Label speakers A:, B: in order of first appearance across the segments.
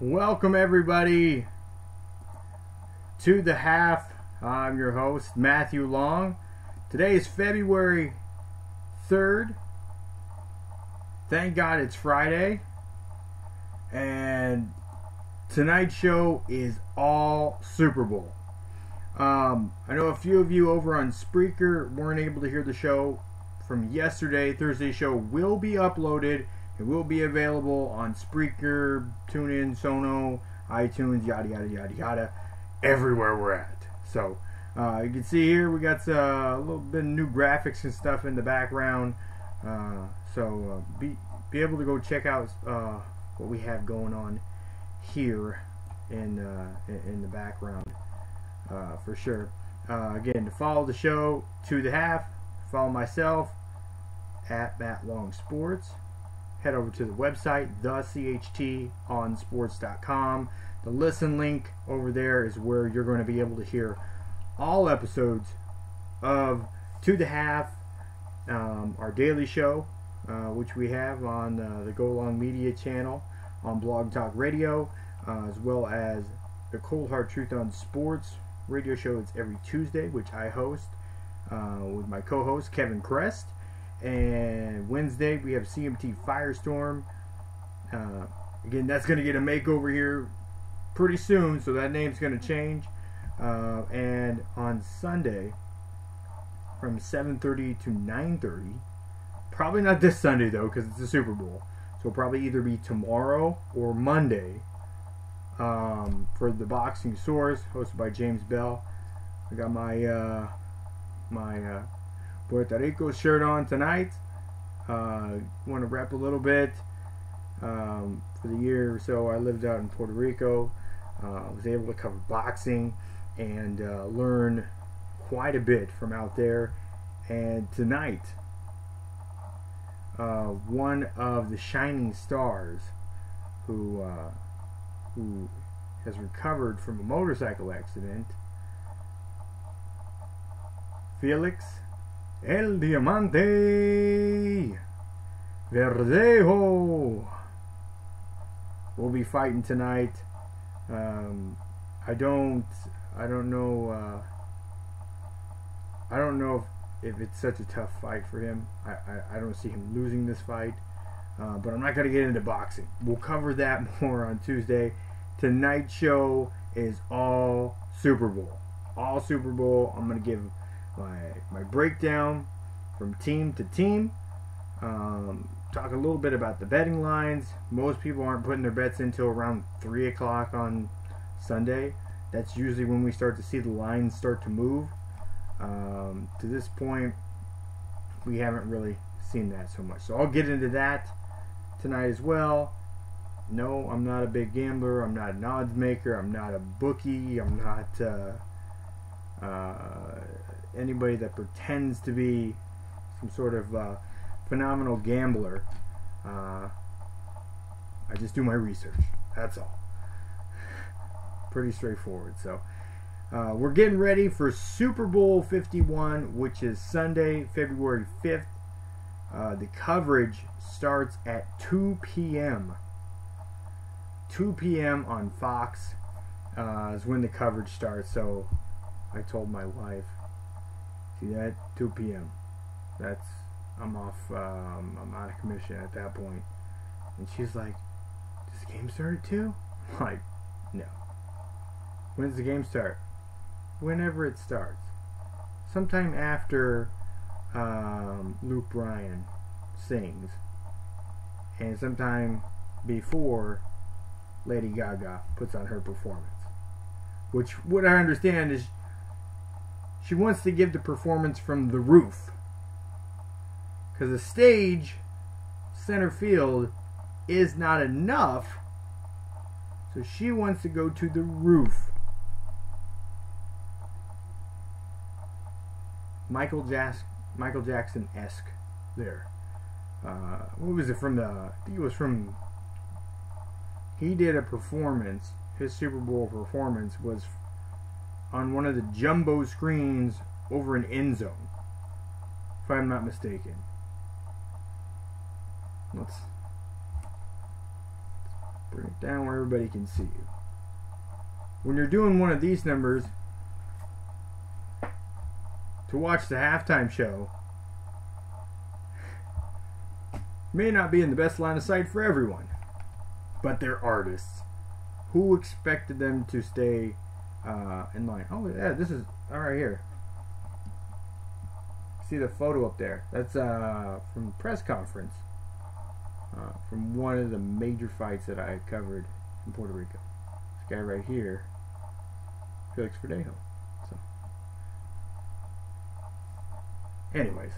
A: Welcome everybody to The Half. I'm your host, Matthew Long. Today is February 3rd. Thank God it's Friday. And tonight's show is all Super Bowl. I know a few of you over on Spreaker weren't able to hear the show from yesterday. Thursday's show will be uploaded. It will be available on Spreaker, TuneIn, Sono, iTunes, yada yada yada yada, everywhere we're at. So you can see here we got a little bit of new graphics and stuff in the background. Be able to go check out what we have going on here in the background for sure. Again, to follow the show to The Half, follow myself at Matt Long Sports. Head over to the website, thechtonsports.com. The listen link over there is where you're going to be able to hear all episodes of To The Half, our daily show, which we have on the Go Long Media channel on Blog Talk Radio, as well as the Cold Hard Truth on Sports radio show. It's every Tuesday, which I host with my co-host Kevin Crest. And Wednesday we have CMT Firestorm. Again, that's going to get a makeover here pretty soon, so that name's going to change. And on Sunday from 7:30 to 9:30, probably not this Sunday though, because it's the Super Bowl. So it'll probably either be tomorrow or Monday for the Boxing Source, hosted by James Bell. I got my Puerto Rico shirt on tonight. Want to rep a little bit. For the year or so I lived out in Puerto Rico, was able to cover boxing and learn quite a bit from out there. And tonight, one of the shining stars who has recovered from a motorcycle accident, Felix El Diamante Verdejo, will be fighting tonight. I don't know if it's such a tough fight for him. I don't see him losing this fight. But I'm not going to get into boxing. We'll cover that more on Tuesday. Tonight's show is all Super Bowl. All Super Bowl. I'm going to give my breakdown from team to team. Talk a little bit about the betting lines. Most people aren't putting their bets until around 3 o'clock on Sunday. That's usually when we start to see the lines start to move. To this point, we haven't really seen that so much. So I'll get into that tonight as well. No, I'm not a big gambler. I'm not an odds maker. I'm not a bookie. I'm not anybody that pretends to be some sort of phenomenal gambler. I just do my research. That's all. Pretty straightforward. So we're getting ready for Super Bowl 51, which is Sunday, February 5th. The coverage starts at 2 p.m. 2 p.m. on Fox is when the coverage starts. So I told my wife, see that? 2 p.m. I'm off. I'm out of commission at that point. And she's like, does the game start at 2? I'm like, no. When does the game start? Whenever it starts. Sometime after Luke Bryan sings. And sometime before Lady Gaga puts on her performance. Which, what I understand is, she wants to give the performance from the roof. Because the stage, center field, is not enough. So she wants to go to the roof. Michael Jackson-esque there. What was it from I think it was from, he did a performance, his Super Bowl performance was on one of the jumbo screens over an end zone, if I'm not mistaken. Let's Bring it down where everybody can see you. When you're doing one of these numbers, to watch the halftime show may not be in the best line of sight for everyone, but they're artists. Who expected them to stay in line? Oh yeah, this is right here. See the photo up there? That's from a press conference from one of the major fights that I covered in Puerto Rico. This guy right here, Felix Verdejo. So, anyways,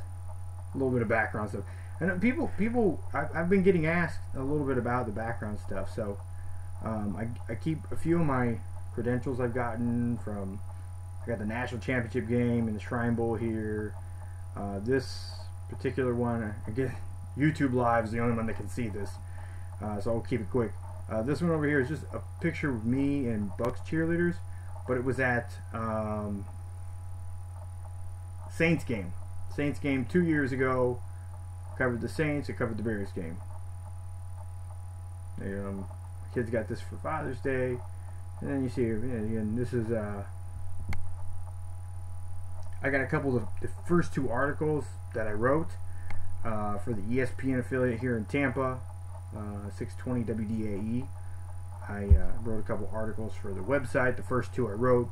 A: a little bit of background stuff. And I've been getting asked a little bit about the background stuff. So I keep a few of my credentials I've gotten from. I got the national championship game and the Shrine Bowl here. This particular one, again, YouTube Live is the only one that can see this, so I'll keep it quick. This one over here is just a picture of me and Bucks cheerleaders, but it was at Saints game. Saints game 2 years ago. Covered the Saints. I covered the Bears game. Kids got this for Father's Day, and then you see again. This is I got a couple of the first two articles that I wrote for the ESPN affiliate here in Tampa, 620 WDAE. I wrote a couple articles for the website. The first two I wrote,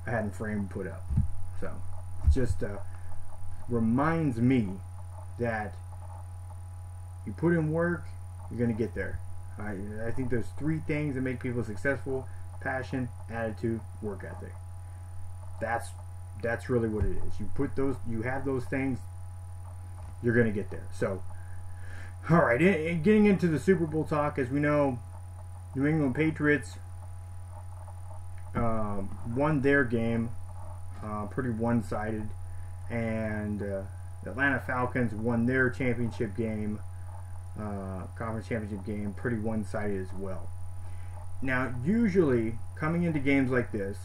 A: I hadn't framed and put up. So it just reminds me that you put in work, you're going to get there. I think there's three things that make people successful: passion, attitude, work ethic. That's really what it is. You have those things, you're going to get there. So, all right, getting into the Super Bowl talk, as we know, New England Patriots won their game, pretty one-sided, and the Atlanta Falcons won their championship game, conference championship game, pretty one-sided as well. Now, usually, coming into games like this,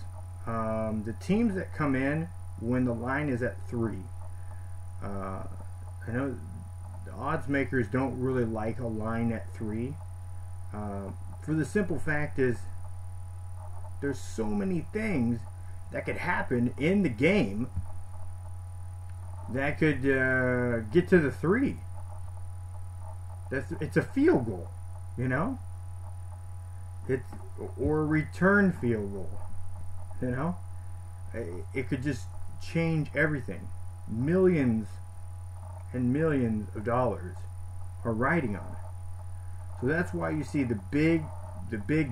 A: the teams that come in when the line is at 3, I know the odds makers don't really like a line at 3, for the simple fact is there's so many things that could happen in the game that could get to the 3. It's a field goal, or a return field goal, it could just change everything. Millions and millions of dollars are riding on it. So that's why you see the big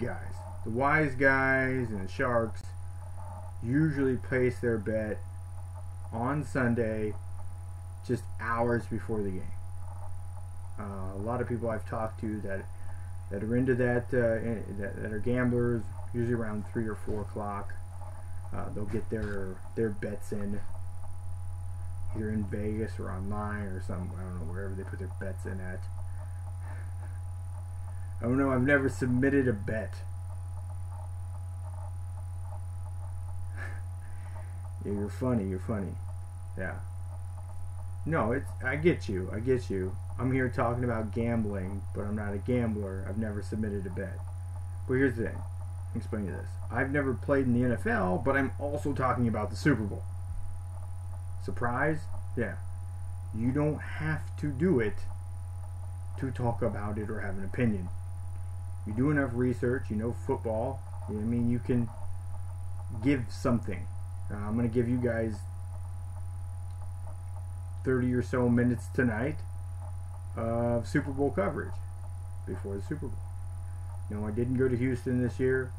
A: guys, the wise guys and the sharks usually place their bet on Sunday just hours before the game. A lot of people I've talked to that are into that are gamblers, usually around 3 or 4 o'clock. They'll get their bets in, either in Vegas or online or some, I don't know, wherever they put their bets in at. I don't know, I've never submitted a bet. Yeah, you're funny. Yeah. No, I get you. I'm here talking about gambling, but I'm not a gambler. I've never submitted a bet. But here's the thing. I'll explain you this. I've never played in the NFL, but I'm also talking about the Super Bowl. Surprise? Yeah. You don't have to do it to talk about it or have an opinion. You do enough research, you know football, you can give something. I'm going to give you guys 30 or so minutes tonight of Super Bowl coverage before the Super Bowl. No, I didn't go to Houston this year.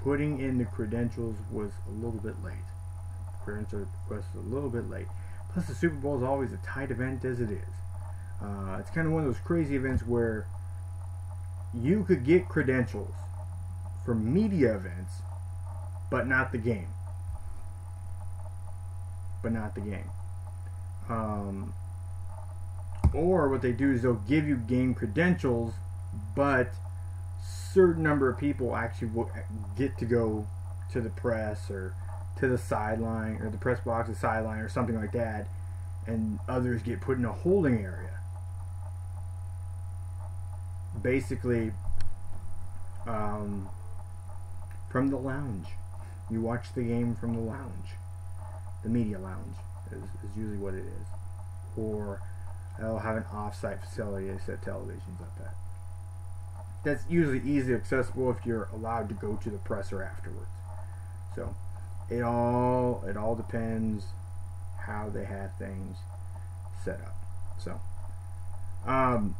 A: Putting in the credentials was a little bit late. Credential request was a little bit late. Plus, the Super Bowl is always a tight event as it is. It's kind of one of those crazy events where you could get credentials for media events, but not the game. Or what they do is they'll give you game credentials, but certain number of people actually will get to go to the press or to the sideline or the press box, the sideline or something like that, and others get put in a holding area. basically from the lounge. You watch the game from the lounge. The media lounge is usually what it is. Or they'll have an off-site facility they set televisions up at. That's usually easily accessible if you're allowed to go to the presser afterwards. So it all depends how they have things set up. So I'm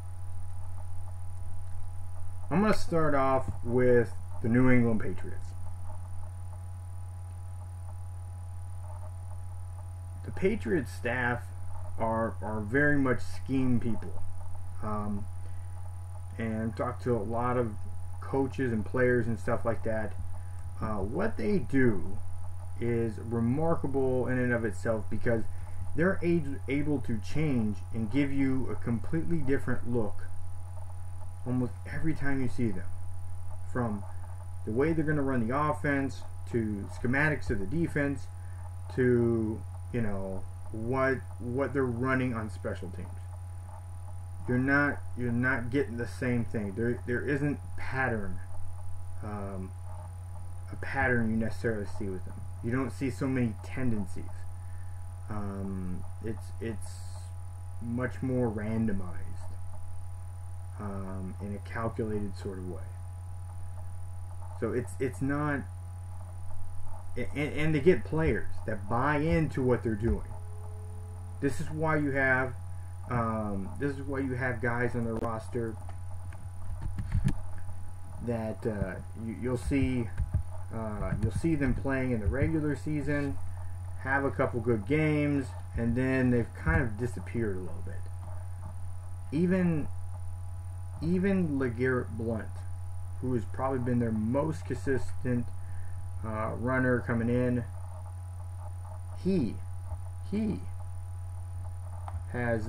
A: going to start off with the New England Patriots. The Patriots staff are very much scheme people. And I've talked to a lot of coaches and players and stuff like that. What they do is remarkable in and of itself because they're able to change and give you a completely different look almost every time you see them. From the way they're going to run the offense, to schematics of the defense, to, you know, what they're running on special teams. You're not getting the same thing. There isn't a pattern you necessarily see with them. You don't see so many tendencies. It's much more randomized in a calculated sort of way. So it's not, and they get players that buy into what they're doing. This is why you have guys on their roster that you'll see them playing in the regular season, have a couple good games, and then they've kind of disappeared a little bit. Even LeGarrette Blount, who has probably been their most consistent runner coming in, he has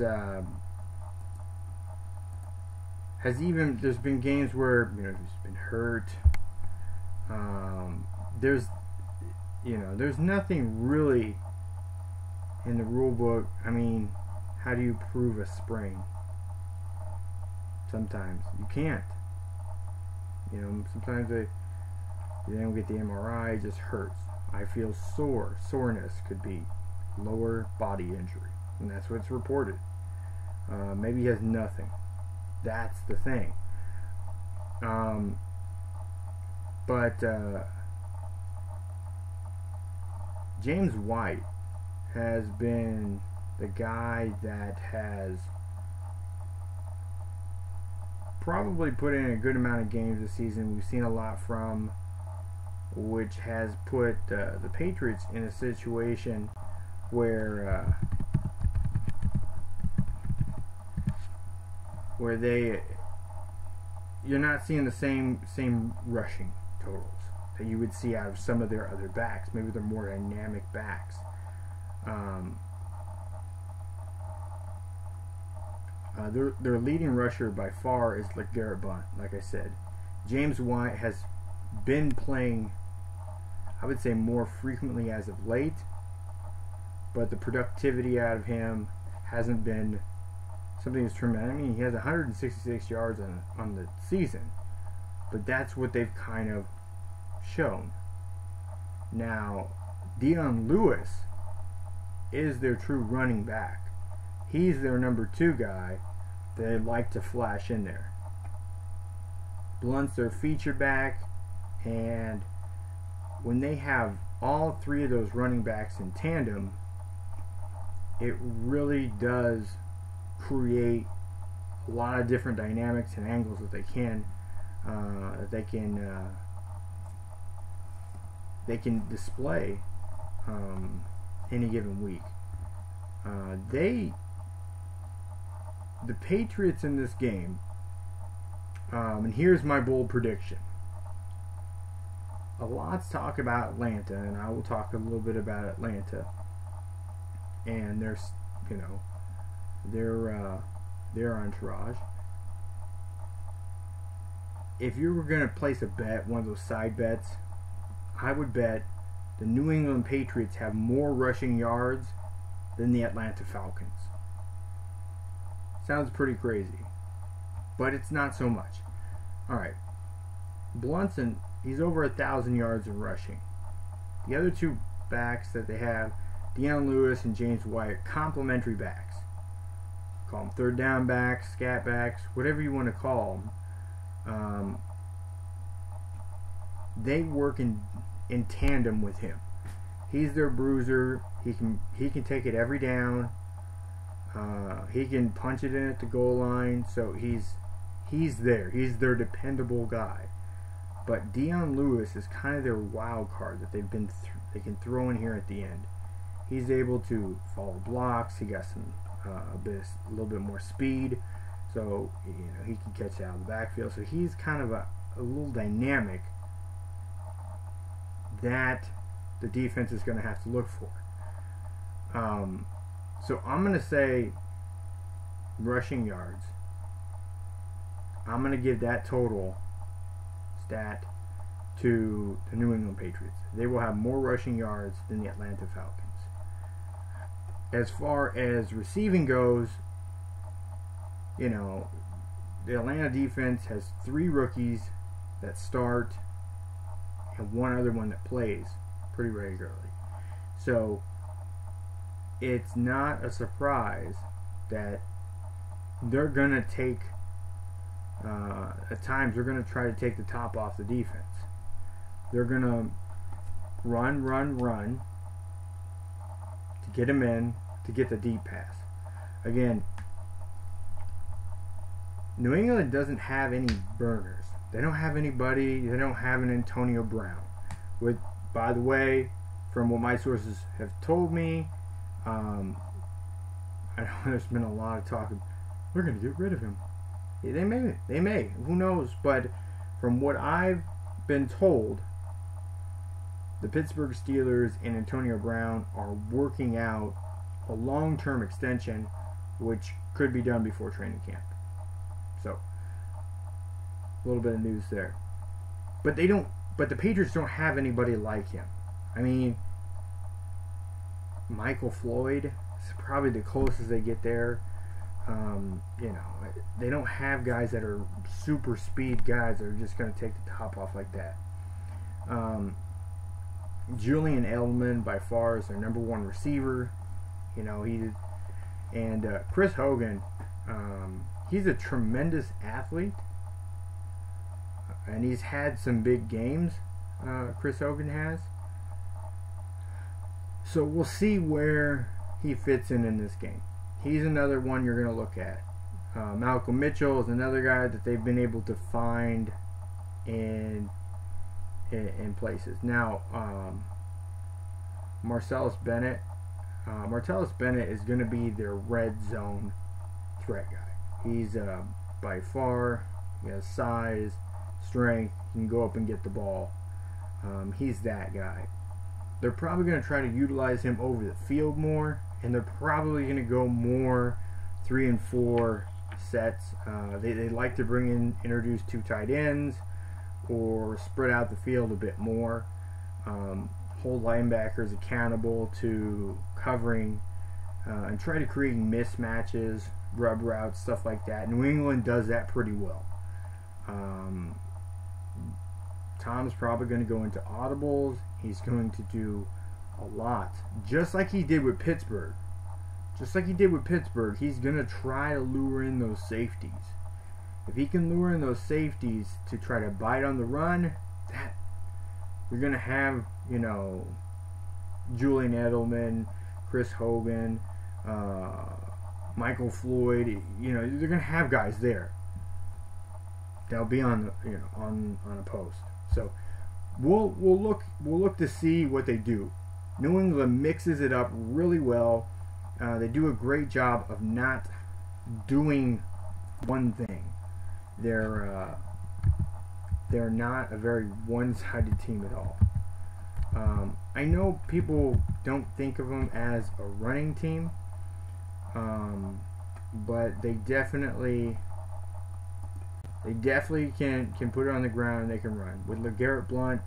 A: even, there's been games where, you know, he's been hurt. There's nothing really in the rule book. I mean, how do you prove a sprain? Sometimes you can't. You know, sometimes they don't get the MRI, it just hurts. I feel sore. Soreness could be lower body injury, and that's what's reported. Maybe he has nothing. That's the thing. But James White has been the guy that has probably put in a good amount of games this season. We've seen a lot from, which has put the Patriots in a situation where you're not seeing the same rushing totals that you would see out of some of their other backs. Maybe they're more dynamic backs. Their leading rusher by far is LeGarrette Blount, like I said. James White has been playing, I would say, more frequently as of late, but the productivity out of him hasn't been something that's tremendous. I mean, he has 166 yards on the season, but that's what they've kind of shown. Now, Dion Lewis is their true running back. He's their number 2 guy. They like to flash in there. Blunt's their feature back, and when they have all 3 of those running backs in tandem, it really does create a lot of different dynamics and angles that they can display any given week. The Patriots in this game, and here's my bold prediction. A lot's talk about Atlanta, and I will talk a little bit about Atlanta and their entourage. If you were going to place a bet, one of those side bets, I would bet the New England Patriots have more rushing yards than the Atlanta Falcons. Sounds pretty crazy. but it's not so much. All right, Blunson, he's over 1,000 yards in rushing. The other two backs that they have, Deion Lewis and James White, complementary backs. Call them third down backs, scat backs, whatever you want to call them. They work in tandem with him. He's their bruiser. He can take it every down. He can punch it in at the goal line. So he's there. He's their dependable guy. But Deion Lewis is kind of their wild card that they can throw in here at the end. He's able to follow blocks. He got some a little bit more speed, so he can catch out of the backfield. So he's kind of a little dynamic that the defense is going to have to look for. So I'm going to say rushing yards. I'm going to give that total stat to the New England Patriots. They will have more rushing yards than the Atlanta Falcons. As far as receiving goes, the Atlanta defense has 3 rookies that start and 1 other one that plays pretty regularly. So it's not a surprise that they're going to take, at times, they're going to try to take the top off the defense. They're going to run to get him in, to get the deep pass. Again, New England doesn't have any burners. They don't have anybody. They don't have an Antonio Brown. By the way, from what my sources have told me, I know there's been a lot of talk. They're going to get rid of him. Yeah, they may. Who knows? But from what I've been told, the Pittsburgh Steelers and Antonio Brown are working out a long-term extension, which could be done before training camp. So, a little bit of news there. But the Patriots don't have anybody like him. I mean, Michael Floyd is probably the closest they get there. They don't have guys that are super speed guys that are just going to take the top off like that. Julian Edelman by far is their number 1 receiver. Chris Hogan, he's a tremendous athlete, and he's had some big games. Chris Hogan has. So we'll see where he fits in this game. He's another one you're going to look at. Malcolm Mitchell is another guy that they've been able to find in places. Now, Martellus Bennett is going to be their red zone threat guy. He's by far, he has size, strength, he can go up and get the ball. He's that guy. They're probably going to try to utilize him over the field more, and they're probably going to go more 3 and 4 sets. They like to introduce 2 tight ends or spread out the field a bit more. Hold linebackers accountable to covering and try to create mismatches, rub routes, stuff like that. New England does that pretty well. Tom's probably going to go into audibles. He's going to do a lot, just like he did with Pittsburgh. He's going to try to lure in those safeties. If he can lure in those safeties to try to bite on the run, that you're going to have, Julian Edelman, Chris Hogan, Michael Floyd. They're going to have guys there. They'll be on a post. So we'll look to see what they do. New England mixes it up really well. They do a great job of not doing one thing. They're not a very one-sided team at all. I know people don't think of them as a running team, but they definitely can put it on the ground and they can run. With LeGarrette Blount,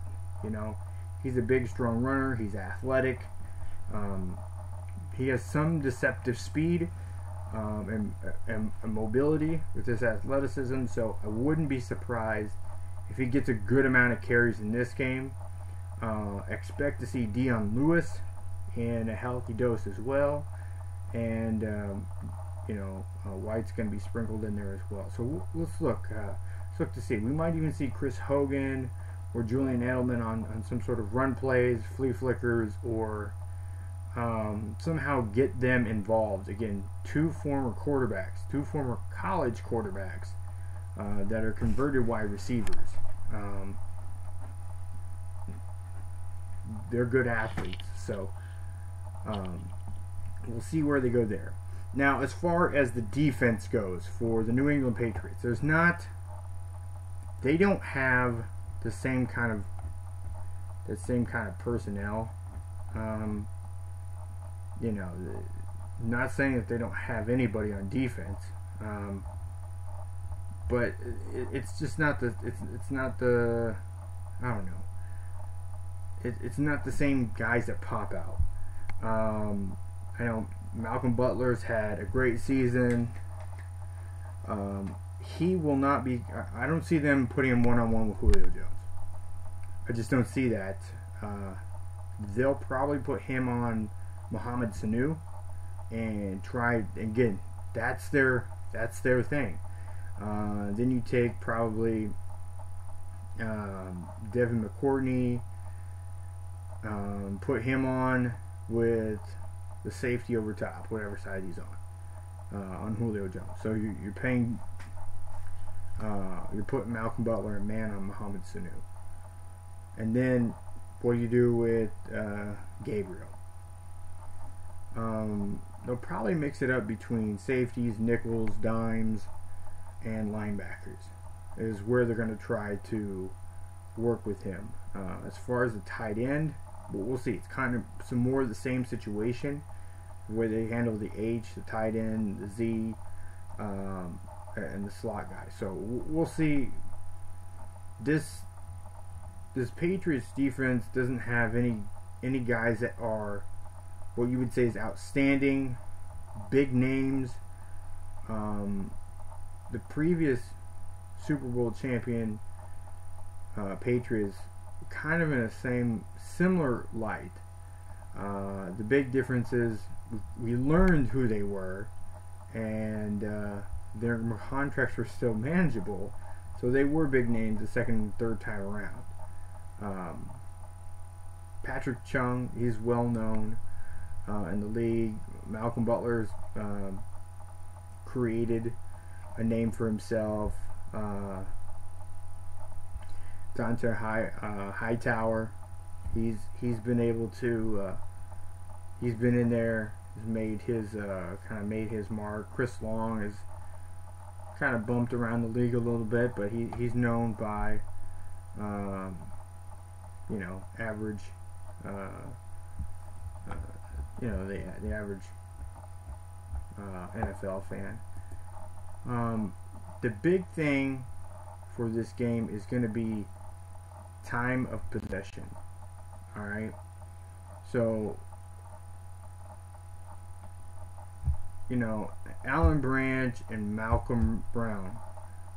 A: he's a big, strong runner. He's athletic. He has some deceptive speed. and mobility with his athleticism. So I wouldn't be surprised if he gets a good amount of carries in this game. Expect to see Dion Lewis in a healthy dose as well, and White's going to be sprinkled in there as well. So let's look to see. We might even see Chris Hogan or Julian Edelman on some sort of run plays, flea flickers, or somehow get them involved. Again, two former college quarterbacks that are converted wide receivers. They're good athletes, so we'll see where they go there. Now, as far as the defense goes for the New England Patriots, they don't have the same kind of personnel. Not saying that they don't have anybody on defense, but it's just not the I don't know. It's not the same guys that pop out. I know Malcolm Butler's had a great season. He will not be. I don't see them putting him one-on-one with Julio Jones. I just don't see that. They'll probably put him on Mohamed Sanu and try again. That's their thing. Then you take probably Devin McCourtney. Put him on with the safety over top, whatever side he's on Julio Jones. So you're paying, you're putting Malcolm Butler and man on Mohamed Sanu. And then what do you do with Gabriel? They'll probably mix it up between safeties, nickels, dimes, and linebackers is where they're going to try to work with him. As far as the tight end, we'll see. It's kind of some more of the same situation where they handle the H, the tight end, the Z, and the slot guy. So we'll see. This Patriots defense doesn't have any guys that are what you would say is outstanding, big names. The previous Super Bowl champion Patriots kind of in a similar light. The big difference is we learned who they were, and their contracts were still manageable, so they were big names the second and third time around. Patrick Chung, he's well known in the league. Malcolm Butler's created a name for himself. Dante Hightower, he's been able to he's been in there, has made his made his mark. Chris Long has kind of bumped around the league a little bit, but he's known by average the average NFL fan. The big thing for this game is going to be time of possession. Alright? So, Alan Branch and Malcolm Brown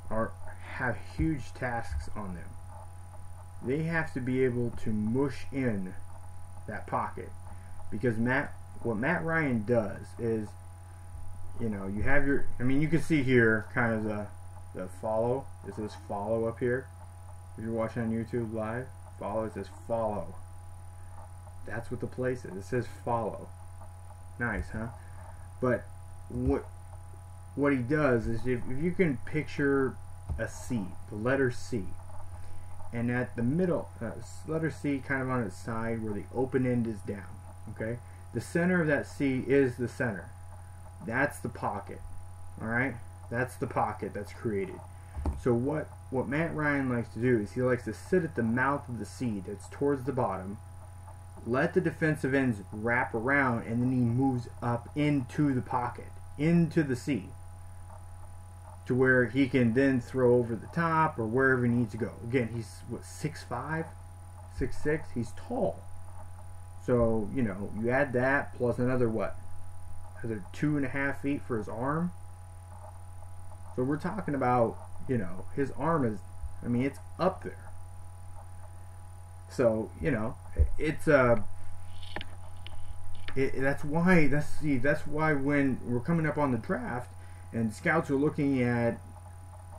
A: have huge tasks on them. They have to be able to mush in that pocket, because what Matt Ryan does is, you have your, you can see here kind of the follow. It says follow up here. If you're watching on YouTube live, follow, it says follow. That's what the place is. It says follow. Nice, huh? But what he does is, if you can picture a C, the letter C, and at the middle, letter C kind of on its side where the open end is down, okay? The center of that C is the center. That's the pocket, alright? That's the pocket that's created. So what Matt Ryan likes to do is he likes to sit at the mouth of the C that's towards the bottom, let the defensive ends wrap around, and then he moves up into the pocket, into the C, to where he can then throw over the top or wherever he needs to go. Again, he's 6'5", 6'6", he's tall. So, you add that plus another another 2.5 feet for his arm. So we're talking about, you know, his arm is, I mean, it's up there. So, you know, it's that's why when we're coming up on the draft and scouts are looking at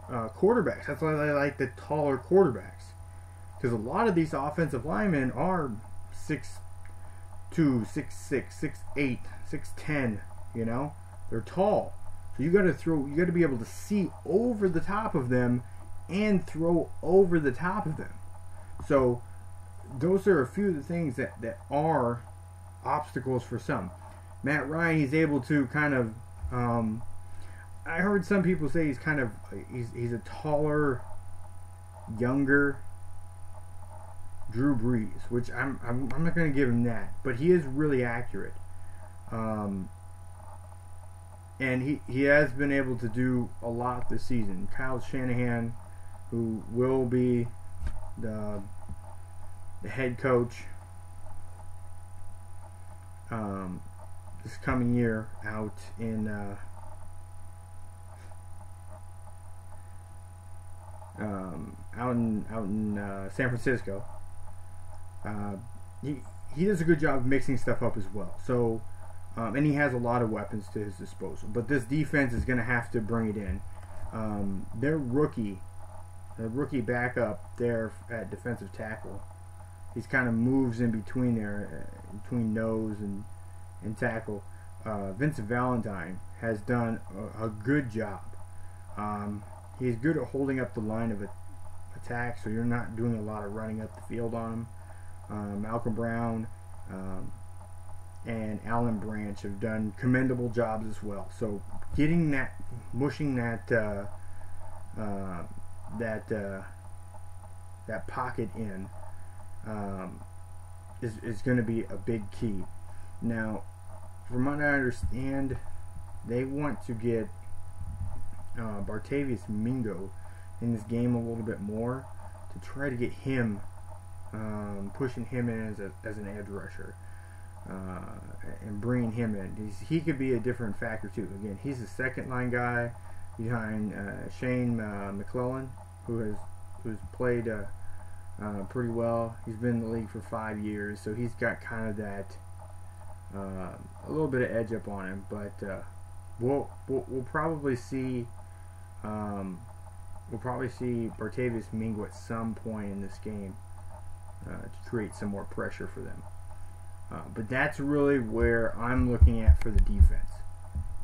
A: quarterbacks, that's why they like the taller quarterbacks, because a lot of these offensive linemen are 6'2", 6'6", 6'8", 6'10", you know, they're tall. So you got to be able to see over the top of them and throw over the top of them. So those are a few of the things that are obstacles for some. Matt Ryan, he's able to kind of, I heard some people say he's a taller, younger Drew Brees, which I'm not going to give him that, but he is really accurate. And he has been able to do a lot this season. Kyle Shanahan, who will be the head coach this coming year out in San Francisco. He does a good job of mixing stuff up as well. So, and he has a lot of weapons to his disposal. But this defense is going to have to bring it in. Their rookie backup there at defensive tackle, he's kind of moves in between there, between nose and tackle. Vincent Valentine has done a good job. He's good at holding up the line of attack, so you're not doing a lot of running up the field on him. Malcolm Brown and Alan Branch have done commendable jobs as well. So mushing that pocket in is going to be a big key. Now, from what I understand, they want to get Bartavius Mingo in this game a little bit more to try to get him, pushing him in as an edge rusher, and bringing him in. He could be a different factor too. Again, he's a second line guy behind Shane McClellan, who's played pretty well. He's been in the league for 5 years, so he's got kind of that a little bit of edge up on him. But we'll probably see Bartavius Mingo at some point in this game to create some more pressure for them. But that's really where I'm looking at for the defense.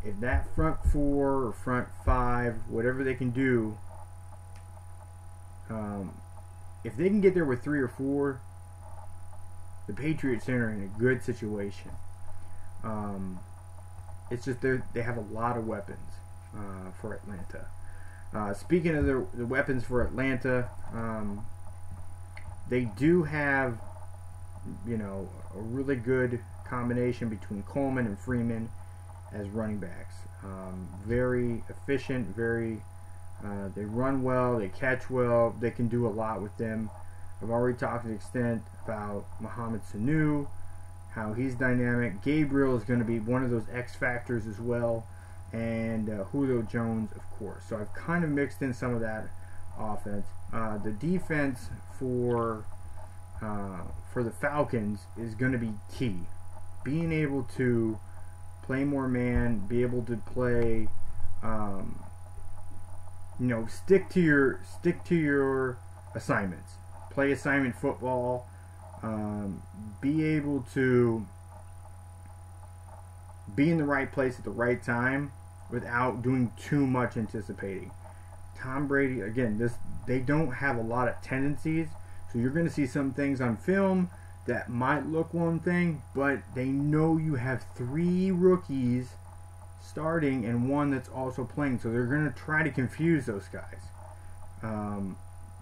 A: If that front four or front five, whatever they can do, if they can get there with 3 or 4, the Patriots are in a good situation. It's just they have a lot of weapons for Atlanta. Speaking of the weapons for Atlanta, they do have, you know, a really good combination between Coleman and Freeman as running backs. Very efficient, they run well, they catch well, they can do a lot with them. I've already talked to the extent about Mohamed Sanu, how he's dynamic. Gabriel is going to be one of those X factors as well, and Julio Jones, of course. So I've kind of mixed in some of that offense. The defense for the Falcons is going to be key. Being able to play more man, be able to play, stick to your assignments. Play assignment football. Be able to be in the right place at the right time without doing too much anticipating. Tom Brady, again, they don't have a lot of tendencies, so you're going to see some things on film that might look one thing, but they know you have 3 rookies starting and 1 that's also playing, so they're going to try to confuse those guys.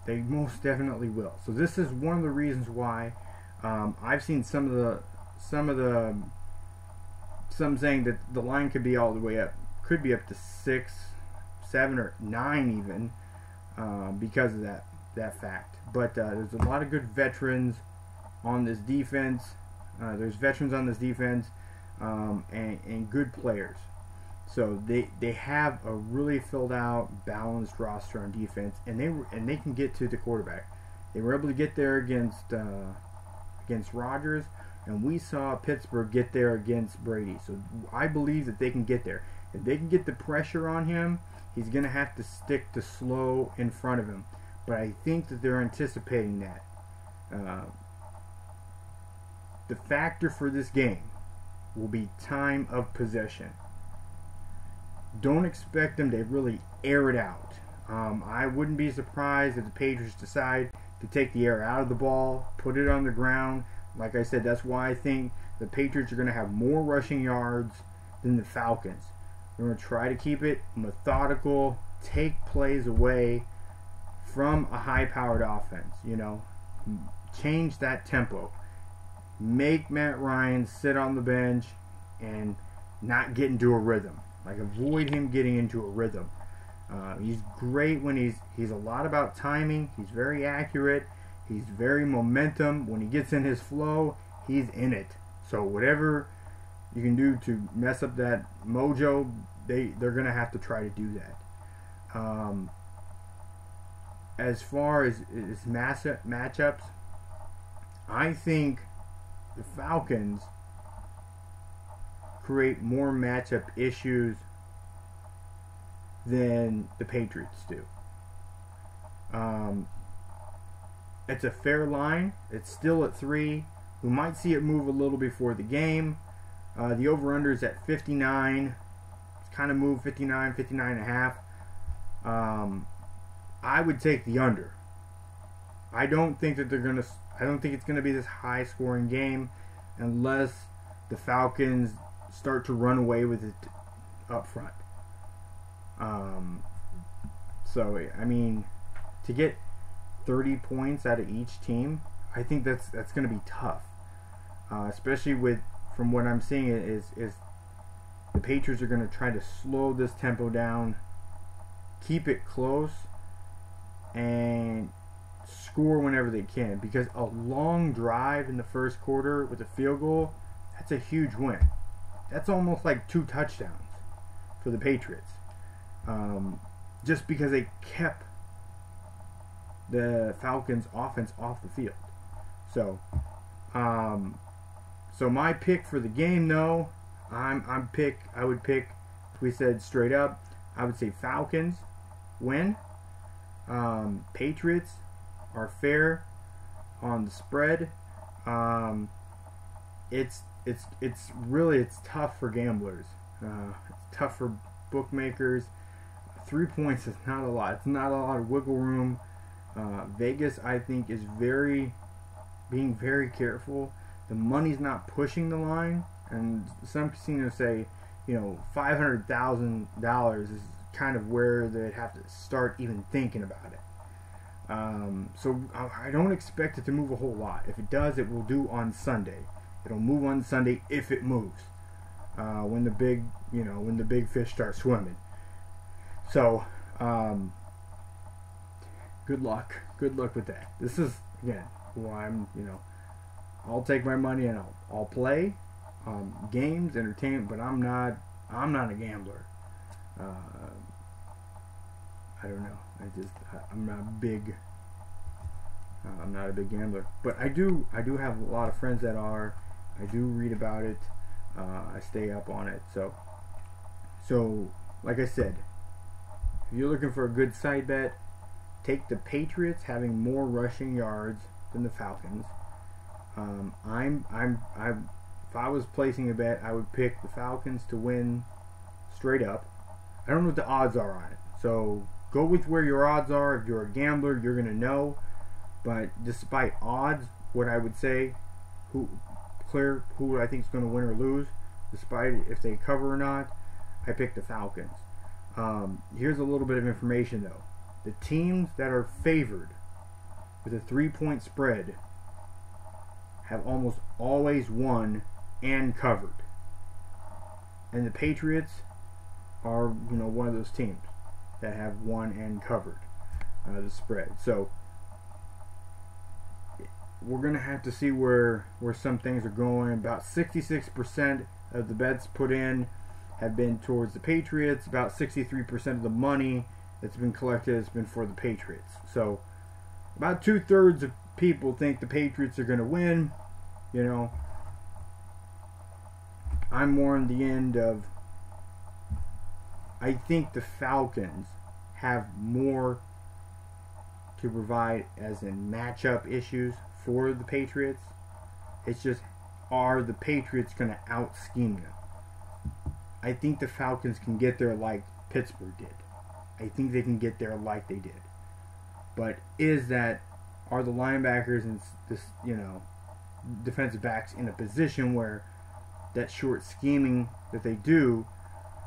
A: They most definitely will. So this is one of the reasons why I've seen some saying that the line could be all the way up, could be up to 6, 7, or 9 even, because of that fact. But there's a lot of good veterans on this defense. There's veterans on this defense. and good players. So they have a really filled out, balanced roster on defense, and they can get to the quarterback. They were able to get there against Rodgers, and we saw Pittsburgh get there against Brady. So I believe that they can get there. If they can get the pressure on him, he's going to have to stick to slow in front of him. But I think that they're anticipating that. The factor for this game will be time of possession. Don't expect them to really air it out. I wouldn't be surprised if the Patriots decide to take the air out of the ball, put it on the ground. Like I said, that's why I think the Patriots are going to have more rushing yards than the Falcons. They're going to try to keep it methodical, take plays away from a high-powered offense. Change that tempo. Make Matt Ryan sit on the bench and not get into a rhythm. Avoid him getting into a rhythm. He's great when he's a lot about timing. He's very accurate. He's very momentum. When he gets in his flow, he's in it. So whatever you can do to mess up that mojo, they're going to have to try to do that. As far as matchups, I think the Falcons create more matchup issues than the Patriots do. It's a fair line. It's still at 3. We might see it move a little before the game. The over-under is at 59. It's kind of moved 59, 59.5. I would take the under. I don't think it's going to be this high-scoring game unless the Falcons start to run away with it up front. To get 30 points out of each team, I think that's going to be tough. Especially from what I'm seeing is the Patriots are going to try to slow this tempo down, keep it close, and score whenever they can. Because a long drive in the first quarter with a field goal, that's a huge win. That's almost like 2 touchdowns for the Patriots. Just because they kept the Falcons' offense off the field. So my pick for the game, though, I would pick, if we said straight up, I would say Falcons win. Patriots are fair on the spread. It's tough for gamblers. It's tough for bookmakers. 3 points is not a lot. It's not a lot of wiggle room. Vegas, I think, is being very careful. The money's not pushing the line, and some casinos say, $500,000 is kind of where they'd have to start even thinking about it. So I don't expect it to move a whole lot. If it does, it will do on Sunday. It'll move on Sunday if it moves. When the big fish start swimming. So, good luck. Good luck with that. This is, again, why I'll take my money and I'll play games, entertainment, but I'm not a gambler. I don't know. I'm not a big gambler, but I do have a lot of friends that are. I do read about it. I stay up on it. So like I said, if you're looking for a good side bet, take the Patriots having more rushing yards than the Falcons. If I was placing a bet, I would pick the Falcons to win straight up. I don't know what the odds are on it, so go with where your odds are. If you're a gambler, you're gonna know. But despite odds, what I would say, who I think is going to win or lose, despite if they cover or not, I pick the Falcons. Here's a little bit of information though. The teams that are favored with a 3-point spread have almost always won and covered. And the Patriots are, one of those teams that have won and covered the spread. So we're going to have to see where some things are going. About 66% of the bets put in have been towards the Patriots. About 63% of the money that's been collected has been for the Patriots. So about 2/3 of people think the Patriots are going to win. You know, I'm more on the end of, I think the Falcons have more to provide as in matchup issues for the Patriots. It's just, are the Patriots going to out-scheme them? I think the Falcons can get there like Pittsburgh did. I think they can get there like they did. But are the linebackers and this, defensive backs in a position where that short scheming that they do,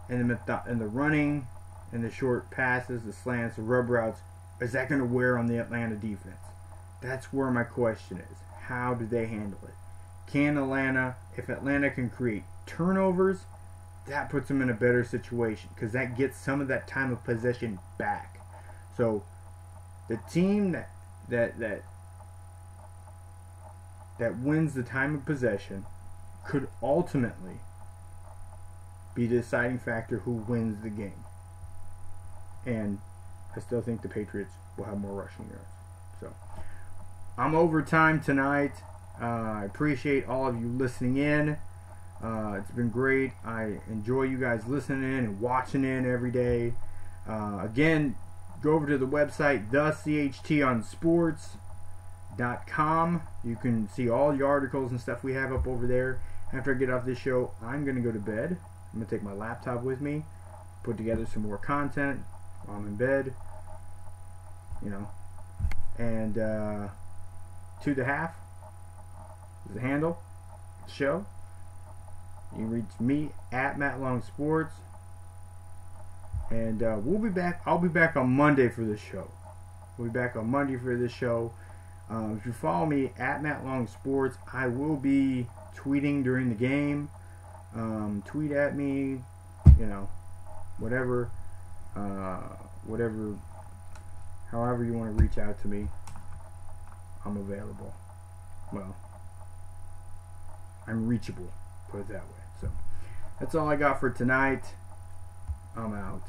A: and the running, and the short passes, the slants, the rub routes, is that going to wear on the Atlanta defense? That's where my question is. How do they handle it? If Atlanta can create turnovers, that puts them in a better situation because that gets some of that time of possession back. So the team that wins the time of possession could ultimately be the deciding factor who wins the game. And I still think the Patriots will have more rushing yards. So I'm over time tonight. I appreciate all of you listening in. It's been great. I enjoy you guys listening in and watching in every day. Again, go over to the website, thechtonsports.com. You can see all the articles and stuff we have up over there. After I get off this show, I'm going to go to bed. I'm going to take my laptop with me, put together some more content while I'm in bed. And To the Half is the handle, the show. You can reach me at Matt Long Sports. And we'll be back. I'll be back on Monday for this show. If you follow me at Matt Long Sports, I will be tweeting during the game. Tweet at me, whatever, however you want to reach out to me, I'm available. Well, I'm reachable, put it that way. So that's all I got for tonight. I'm out.